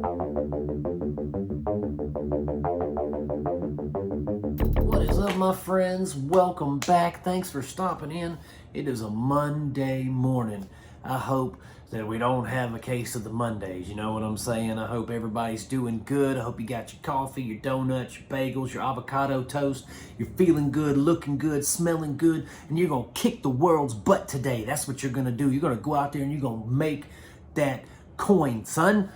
What is up, my friends? Welcome back. Thanks for stopping in. It is a Monday morning. I hope that we don't have a case of the Mondays. You know what I'm saying? I hope everybody's doing good. I hope you got your coffee, your donuts, your bagels, your avocado toast. You're feeling good, looking good, smelling good, and you're going to kick the world's butt today. That's what you're going to do. You're going to go out there and you're going to make that coin, son.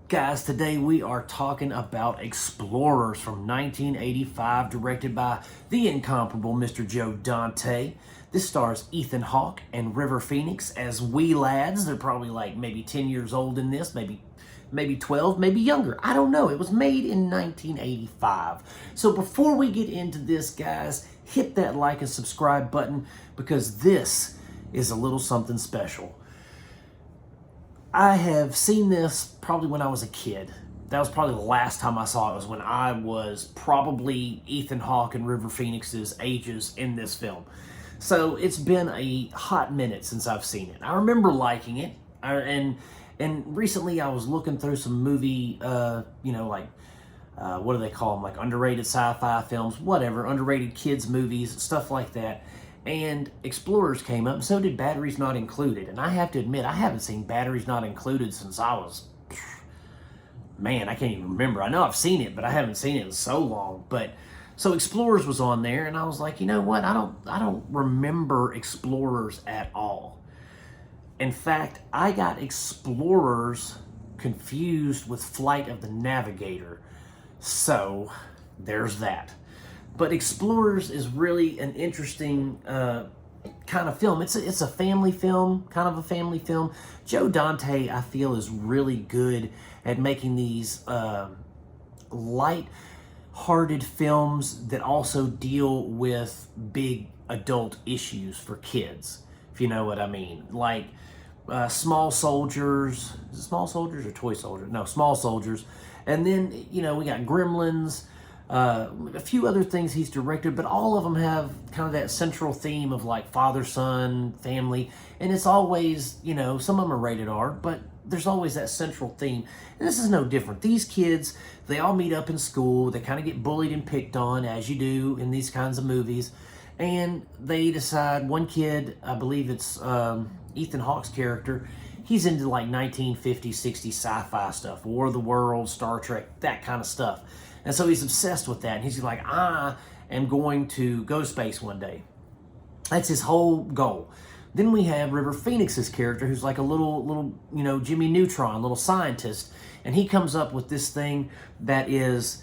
Guys, today we are talking about Explorers from 1985, directed by the incomparable Mr. Joe Dante. This stars Ethan Hawke and River Phoenix as wee lads. They're probably like maybe 10 years old in this, maybe 12, maybe younger. I don't know. It was made in 1985. So before we get into this, guys, hit that like and subscribe button because this is a little something special. I have seen this probably when I was a kid. That was probably the last time I saw it, was when I was probably Ethan Hawke and River Phoenix's ages in this film. So it's been a hot minute since I've seen it. I remember liking it, and recently I was looking through some movie, what do they call them, like underrated sci-fi films, whatever, underrated kids movies, stuff like that. And Explorers came up, and so did Batteries Not Included. And I have to admit, I haven't seen Batteries Not Included since I was, man, I can't even remember. I know I've seen it, but I haven't seen it in so long. But so Explorers was on there, and I was like, you know what? I don't remember Explorers at all. In fact, I got Explorers confused with Flight of the Navigator. So there's that. But Explorers is really an interesting kind of film. It's a family film, kind of a family film. Joe Dante, I feel, is really good at making these light-hearted films that also deal with big adult issues for kids, if you know what I mean. Like Small Soldiers. Is it Small Soldiers or Toy Soldiers? No, Small Soldiers. And then, we got Gremlins. A few other things he's directed, but all of them have kind of that central theme of like father, son, family. And it's always, some of them are rated R, but there's always that central theme. And this is no different. These kids, they all meet up in school. They kind of get bullied and picked on, as you do in these kinds of movies. And they decide, one kid, I believe it's Ethan Hawke's character, he's into like 1950s, 60s sci-fi stuff, War of the Worlds, Star Trek, that kind of stuff. And so he's obsessed with that. And he's like, I am going to go to space one day. That's his whole goal. Then we have River Phoenix's character, who's like a little, Jimmy Neutron, little scientist. And he comes up with this thing that is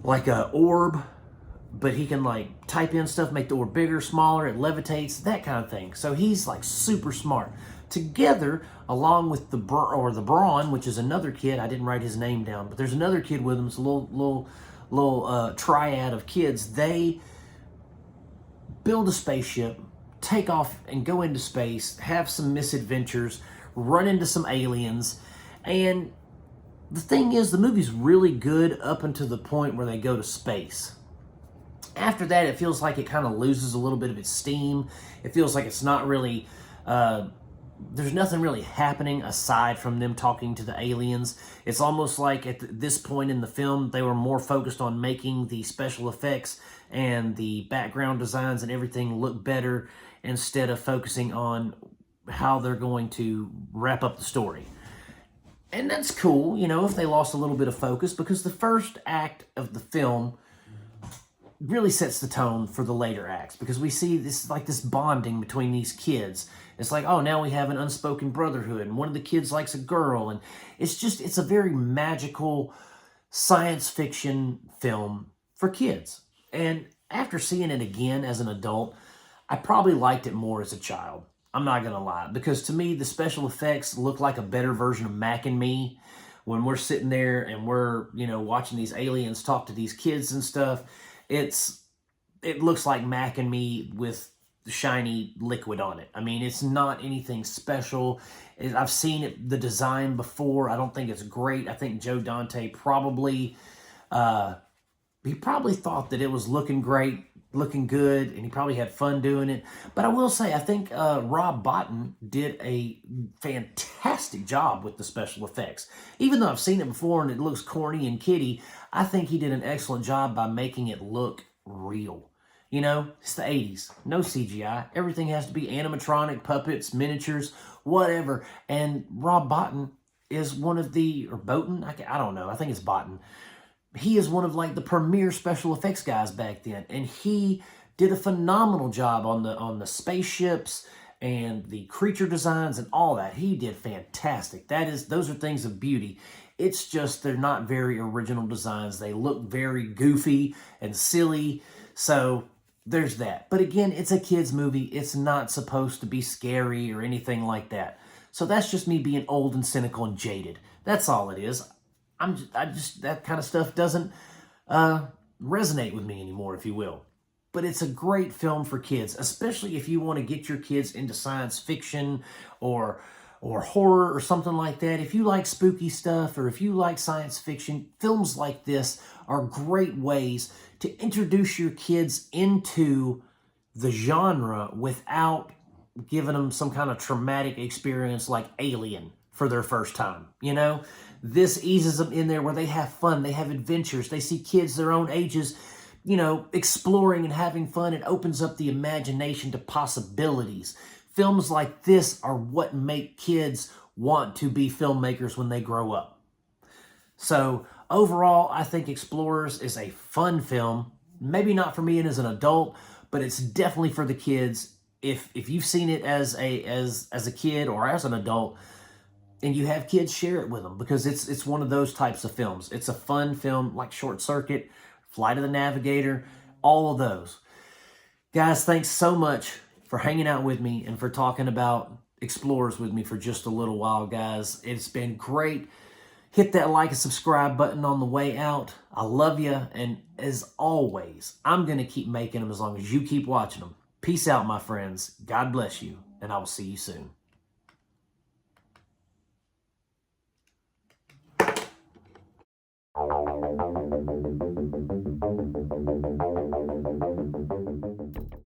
like a orb, but he can like type in stuff, make the orb bigger, smaller, it levitates, that kind of thing. So he's like super smart. Together, along with the Brawn, which is another kid. I didn't write his name down, but there's another kid with him. It's a little triad of kids. They build a spaceship, take off and go into space, have some misadventures, run into some aliens. And the thing is, the movie's really good up until the point where they go to space. After that, it feels like it kind of loses a little bit of its steam. It feels like it's not really... there's nothing really happening aside from them talking to the aliens. It's almost like at this point in the film, they were more focused on making the special effects and the background designs and everything look better instead of focusing on how they're going to wrap up the story. And that's cool, if they lost a little bit of focus, because the first act of the film really sets the tone for the later acts, because we see this bonding between these kids. It's like, oh, now we have an unspoken brotherhood, and one of the kids likes a girl, and it's a very magical science fiction film for kids. And after seeing it again as an adult, I probably liked it more as a child. I'm not gonna lie, because to me, the special effects look like a better version of Mac and Me. When we're sitting there and we're, watching these aliens talk to these kids and stuff, it looks like Mac and Me with shiny liquid on it. I mean, it's not anything special. I've seen the design before. I don't think it's great. I think Joe Dante probably thought that it was looking great looking good, and he probably had fun doing it. But I will say, I think Rob Bottin did a fantastic job with the special effects. Even though I've seen it before and it looks corny and kiddie, I think he did an excellent job by making it look real. You know, it's the 80s. No CGI. Everything has to be animatronic, puppets, miniatures, whatever. And Rob Bottin is one of the, or Bottin? I don't know. I think it's Bottin. He is one of like the premier special effects guys back then, and he did a phenomenal job on the spaceships and the creature designs and all that. He did fantastic. Those are things of beauty. It's just they're not very original designs. They look very goofy and silly. So there's that. But again, it's a kids movie. It's not supposed to be scary or anything like that. So that's just me being old and cynical and jaded. That's all it is. I just that kind of stuff doesn't resonate with me anymore, if you will. But it's a great film for kids, especially if you want to get your kids into science fiction or horror or something like that. If you like spooky stuff or if you like science fiction, films like this are great ways to introduce your kids into the genre without giving them some kind of traumatic experience like Alien for their first time. You know, this eases them in there where they have fun, they have adventures, they see kids their own ages, you know, exploring and having fun. It opens up the imagination to possibilities. Films like this are what make kids want to be filmmakers when they grow up. So overall, I think Explorers is a fun film. Maybe not for me and as an adult, but it's definitely for the kids. If you've seen it as a kid or as an adult, and you have kids, share it with them, because it's one of those types of films. It's a fun film like Short Circuit, Flight of the Navigator, all of those. Guys, thanks so much for hanging out with me and for talking about Explorers with me for just a little while, guys. It's been great. Hit that like and subscribe button on the way out. I love you, and as always, I'm going to keep making them as long as you keep watching them. Peace out, my friends. God bless you, and I will see you soon.